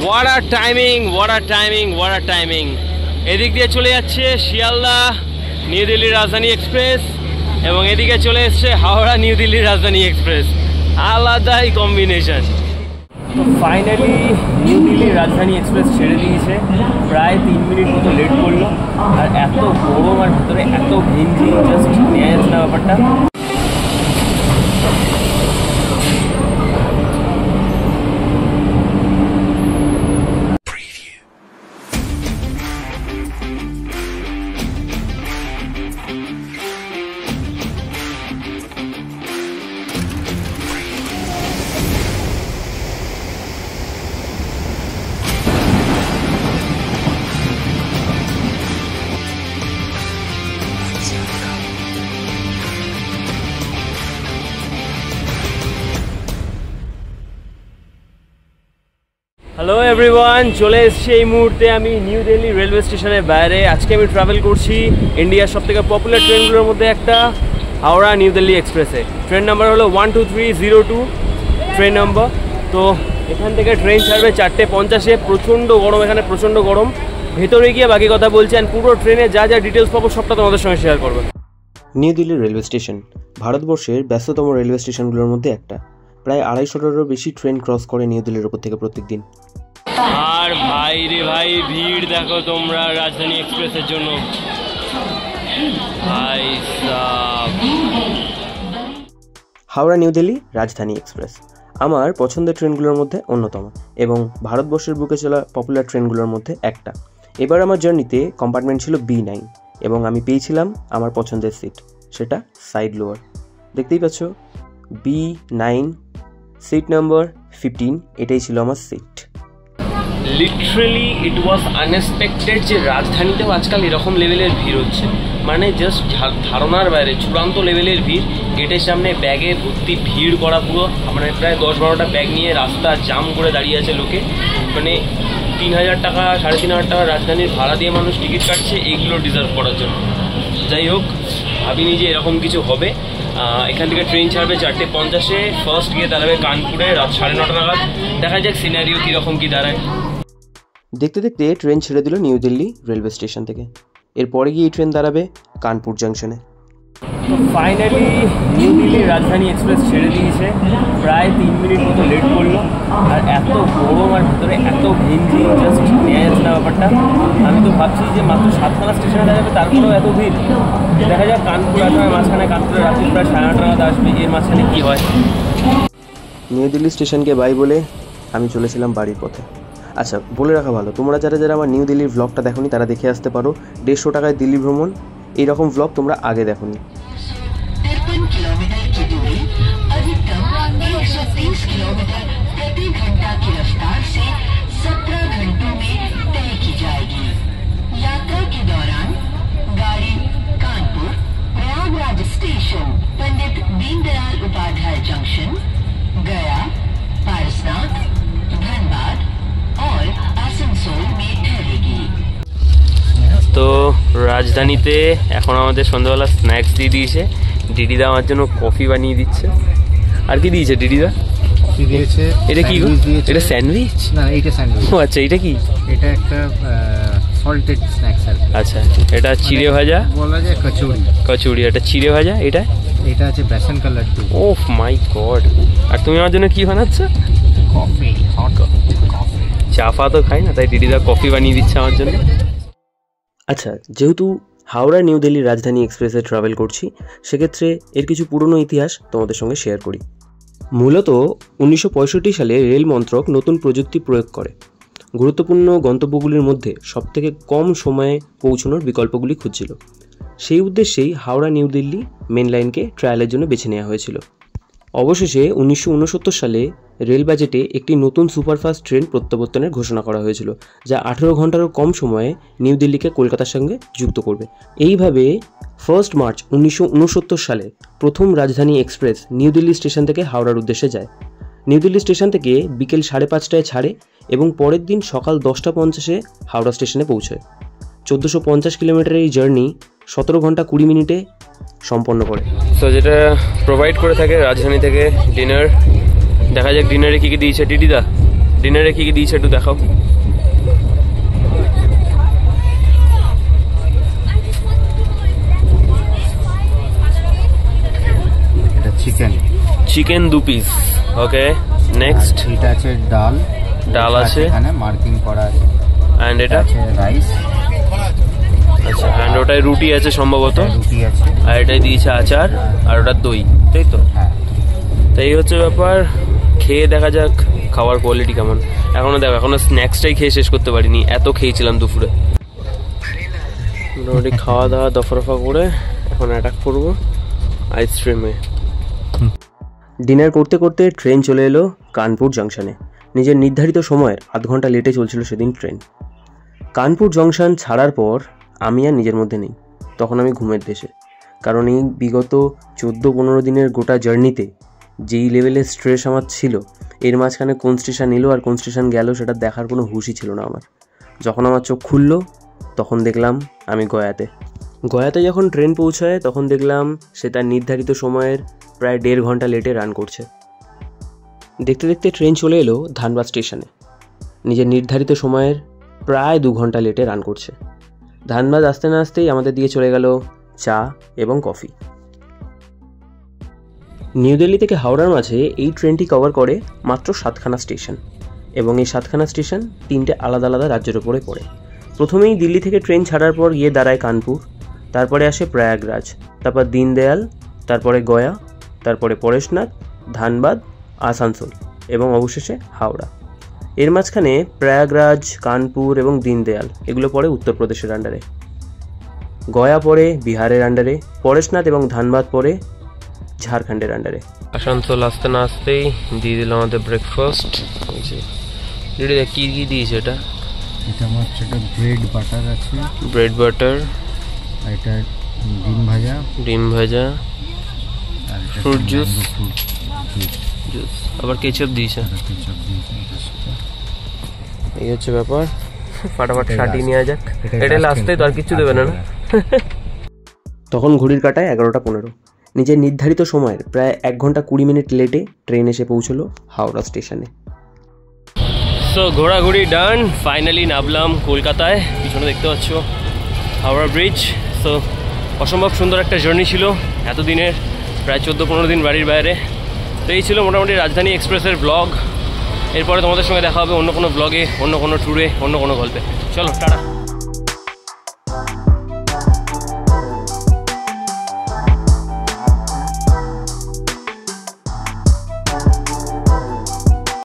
What a timing, what a timing, what a timing. এদিক দিয়ে চলে যাচ্ছে শিয়ালদা নিউ দিল্লি রাজধানী এক্সপ্রেস এবং এদিকে চলে এসছে হাওড়া নিউ দিল্লি রাজধানী এক্সপ্রেস। আলাদাই কম্বিনেশন। তো ফাইনালি নিউ দিল্লি রাজধানী এক্সপ্রেস ছেড়ে দিয়েছে, প্রায় 3 মিনিট মতো লেট করলো। আর এত গরম আর ভিতরে এত ঘিঞ্জি, জাস্ট নেওয়া যাচ্ছে না ব্যাপারটা। হ্যালো এভরিওয়ান, চলে এসেছি এই মুহূর্তে আমি নিউ দিল্লি রেলওয়ে স্টেশনের বাইরে। আজকে আমি ট্রাভেল করছি ইন্ডিয়ার সবথেকে পপুলার ট্রেনগুলোর মধ্যে একটা, হাওড়া নিউ দিল্লি এক্সপ্রেসে। ট্রেন নাম্বার হলো 12302 ট্রেন নাম্বার। তো এখান থেকে ট্রেন ছাড়বে 4:50-এ। প্রচণ্ড গরম, এখানে প্রচণ্ড গরম। ভেতরে গিয়ে বাকি কথা বলছি, অ্যান্ড পুরো ট্রেনে যা যা ডিটেলস পাবো সবটা তোমাদের সঙ্গে শেয়ার করবো। নিউ দিল্লি রেলওয়ে স্টেশন ভারতবর্ষের ব্যস্ততম রেলওয়ে স্টেশনগুলোর মধ্যে একটা। প্রায় 250টারও বেশি ট্রেন ক্রস করে নিউ দিল্লির উপর থেকে প্রত্যেক দিন। আর ভাই রে ভাই, ভিড় দেখো তোমরা রাজধানী এক্সপ্রেসের জন্য। ভাই সাব, হাওড়া নিউ দিল্লি রাজধানী এক্সপ্রেস আমার পছন্দের ট্রেনগুলোর মধ্যে অন্যতম এবং ভারতবর্ষের বুকে চলা পপুলার ট্রেনগুলোর মধ্যে একটা। এবার আমার জার্নিতে কম্পার্টমেন্ট ছিল B9 এবং আমি পেয়েছিলাম আমার পছন্দের সিট, সেটা সাইড লোয়ার। দেখতেই পাচ্ছ B9 সিট নাম্বার 15, এটাই ছিল আমার seat. Literally it was unexpected যে রাজধানীতেও আজকাল এরকম লেভেলের ভিড় হচ্ছে, মানে জাস্ট ধারণার বাইরে, চূড়ান্ত লেভেলের ভিড়। গেটের সামনে ব্যাগে ভর্তি ভিড় করা পুরো, মানে প্রায় 10-12টা ব্যাগ নিয়ে রাস্তা জাম করে দাঁড়িয়ে আছে লোকে। মানে 3000 টাকা 3500 টাকা রাজধানীর ভাড়া দিয়ে মানুষ টিকিট কাটছে এইগুলো ডিজার্ভ করার জন্য। যাই হোক, ভাবিনি যে এরকম কিছু হবে। এখান থেকে ট্রেন ছাড়বে 4:50-এ, ফার্স্ট গিয়ে দাঁড়াবে কানপুরে রাত 9:30 নাগাদ। দেখা যাক সিনারিও কীরকম কী দাঁড়ায়। দেখতে দেখতে ট্রেন ছেড়ে দিল নিউ দিল্লি রেলওয়ে স্টেশন থেকে। এরপরে গিয়ে এই ট্রেন দাঁড়াবে কানপুর জাংশনে। তো ফাইনালি নিউ দিল্লি রাজধানী এক্সপ্রেস ছেড়ে দিয়েছে, প্রায় 3 মিনিট মতো লেট করলো। আর এত গরম আর ভিতরে এত ঘিঞ্জি, জাস্ট নেওয়া যাচ্ছে না ব্যাপারটা। আমি তো ভাবছি যে মাত্র 7খানা স্টেশনে দাঁড়াবে, তারপরেও এত ভিড়। দেখা যাক কানপুর আসার মাঝখানে, কানপুরে রাত্রি প্রায় 8:30 নাগাদ আসবে, এর মাঝখানে কী হয়। নিউ দিল্লি স্টেশনকে বাই বলে আমি চলেছিলাম বাড়ির পথে। আচ্ছা, বলে রাখা ভালো, তোমরা যারা যারা আমার নিউ দিল্লির ভ্লগটা দেখোনি তারা দেখে আসতে পারো। 150 টাকায় দিল্লি ভ্রমণ, এইরকম ভ্লগ তোমরা আগে দেখোনি। 53 किलोमीटर की दूरी अधिकतम 130 किलोमीटर प्रति घंटा की रफ्तार से 17 घंटों में तय की जाएगी। यात्रा के दौरान गाड़ी कानपुर, प्रयागराज स्टेशन, पंडित दीनदयाल उपाध्याय जंक्शन, गया, पारसनाथ, धनबाद और आसनसोल में ठहरेगी। তো রাজধানীতে এখন আমাদের সন্ধ্যাবেলা স্ন্যাক্স দিয়ে দিয়েছে। দিদিদা আমার জন্য কফি বানিয়ে দিচ্ছে। আর কি দিয়েছে দিদিদা? দিয়েছে এটা কি? এটা স্যান্ডউইচ? না, এটা স্যান্ডউইচ। ও আচ্ছা, এটা কি? এটা একটা সল্টেড স্ন্যাক্স আর। আচ্ছা, এটা চিড়ে ভাজা বলা যায় কচুরি। কচুরি, এটা চিড়ে ভাজা। এটা আছে বেসন কা লাড্ডু। ওহ মাই গড! আর তুমি আমার জন্য কি বানাচ্ছ? Coffee, hot coffee. চা ফা তো খাই না, তাই দিদিদা কফি বানিয়ে দিচ্ছে আমার জন্য। আচ্ছা, যেহেতু হাওড়া নিউ দিল্লি রাজধানী এক্সপ্রেসে ট্রাভেল করছি, সেক্ষেত্রে এর কিছু পুরনো ইতিহাস তোমাদের সঙ্গে শেয়ার করি। মূলত 1965 সালে রেল মন্ত্রক নতুন প্রযুক্তি প্রয়োগ করে গুরুত্বপূর্ণ গন্তব্যগুলির মধ্যে সবথেকে কম সময়ে পৌঁছানোর বিকল্পগুলি খুঁজছিল। সেই উদ্দেশ্যেই হাওড়া নিউ দিল্লি মেন লাইনকে ট্রায়ালের জন্য বেছে নেওয়া হয়েছিল। অবশেষে 1969 সালে রেল বাজেটে একটি নতুন সুপারফাস্ট ট্রেন প্রত্যাবর্তনের ঘোষণা করা হয়েছিল, যা 18 ঘন্টারও কম সময়ে নিউ দিল্লিকে কলকাতার সঙ্গে যুক্ত করবে। এইভাবে 1 মার্চ 1969 সালে প্রথম রাজধানী এক্সপ্রেস নিউ দিল্লি স্টেশন থেকে হাওড়ার উদ্দেশ্যে যায়। নিউ দিল্লি স্টেশন থেকে বিকেল 5:30টায় ছাড়ে এবং পরের দিন সকাল 10:50-এ হাওড়া স্টেশনে পৌঁছয়। 1450 কিলোমিটারের এই জার্নি 17 ঘন্টা 20 মিনিটে সম্পন্ন করে। তো যেটা প্রোভাইড করে থাকে রাজধানী থেকে ডিনার, দেখা যাক ডিনারে কী কী দিয়েছে। ডিনারে কি কি দিয়েছে একটু দেখাও। এটা চিকেন চিকেন 2 পিস, ওকে। নেক্সট এটা আছে ডাল ডাল আছে এখানে মার্কিং করা আছে। অ্যান্ড এটা আছে রাইস, আচ্ছা, অ্যান্ড ওটায় রুটি আছে সম্ভবত, রুটি আছে, আর এটাই দিয়েছে আচার, আর ওটা দই, তাই তো? হ্যাঁ। তো এই হচ্ছে ব্যাপার। খেয়ে দেখা যাক খাওয়ার কোয়ালিটি কেমন। এখনো দেখো, এখনো স্ন্যাক্সটাই খেয়ে শেষ করতে পারিনি, এত খেয়েছিলাম দুপুরে। মোটামুটি খাওয়া দাওয়া দফা করে এখন অ্যাটাক করবো আইসক্রিমে। ডিনার করতে করতে ট্রেন চলে এলো কানপুর জাংশনে। নিজের নির্ধারিত সময়ের আধ ঘন্টা লেটে চলছিল সেদিন ট্রেন। কানপুর জংশন ছাড়ার পর আমি আর নিজের মধ্যে নেই, তখন আমি ঘুমের দেশে। কারণ এই বিগত 14-15 দিনের গোটা জার্নিতে যেই লেভেলের স্ট্রেস আমার ছিল, এর মাঝখানে কোন স্টেশন এলো আর কোন স্টেশন গেল সেটা দেখার কোনো হুঁশই ছিল না আমার। যখন আমার চোখ খুললো তখন দেখলাম আমি গয়াতে। গয়াতে যখন ট্রেন পৌঁছায় তখন দেখলাম সে তার নির্ধারিত সময়ের প্রায় 1.5 ঘন্টা লেটে রান করছে। দেখতে দেখতে ট্রেন চলে এলো ধানবাদ স্টেশনে। নিজের নির্ধারিত সময়ের প্রায় 2 ঘন্টা লেটে রান করছে। ধানবাদ আসতে না আসতেই আমাদের দিয়ে চলে গেল চা এবং কফি। নিউ দিল্লি থেকে হাওড়ার মাঝে এই ট্রেনটি কভার করে মাত্র 7খানা স্টেশন, এবং এই 7খানা স্টেশন 3টে আলাদা আলাদা রাজ্যের ওপরে পড়ে। প্রথমেই দিল্লি থেকে ট্রেন ছাড়ার পর গিয়ে দাঁড়ায় কানপুর, তারপরে আসে প্রয়াগরাজ, তারপর দীনদয়াল, তারপরে গয়া, তারপরে পরেশনাথ, ধানবাদ, আসানসোল এবং অবশেষে হাওড়া। এর মাঝখানে প্রয়াগরাজ, কানপুর এবং দীনদয়াল এগুলো পড়ে উত্তরপ্রদেশের আন্ডারে, গয়া পড়ে বিহারের আন্ডারে, পরেশনাথ এবং ধানবাদ পড়ে ঝাড়খণ্ডের আন্ডারে। আসানসোল আসতে না আসতেই দিয়ে দিল আমাদের ব্রেকফাস্ট। দিদি কি কি দিয়েছে এটা? এটা আমার হচ্ছে ব্রেড বাটার আছে, ব্রেড বাটার, আর এটা ডিম ভাজা, আর এটা ফ্রুট জুস, জুস, আবার কেচাপ দিয়েছে। এই হচ্ছে ব্যাপার, ফাটাফাট সাটিয়ে নেওয়া যাক। এটা লাস্টে তো আর কিছু দেবে না? তখন ঘড়ির কাঁটায় 11টা 15। নিজের নির্ধারিত সময়ের প্রায় 1 ঘন্টা 20 মিনিট লেটে ট্রেন এসে পৌঁছলো হাওড়া স্টেশনে। সো ঘোরাঘুরি ডান, ফাইনালি নামলাম কলকাতায়। পিছনে দেখতে পাচ্ছ হাওড়া ব্রিজ। সো অসম্ভব সুন্দর একটা জার্নি ছিল এতদিনের, প্রায় 14-15 দিন বাড়ির বাইরে। তো এই ছিল মোটামুটি রাজধানী এক্সপ্রেসের ব্লগ। এরপরে তোমাদের সঙ্গে দেখা হবে অন্য কোনো ব্লগে, অন্য কোনো ট্যুরে, অন্য কোনো গল্পে। চলো টাটা।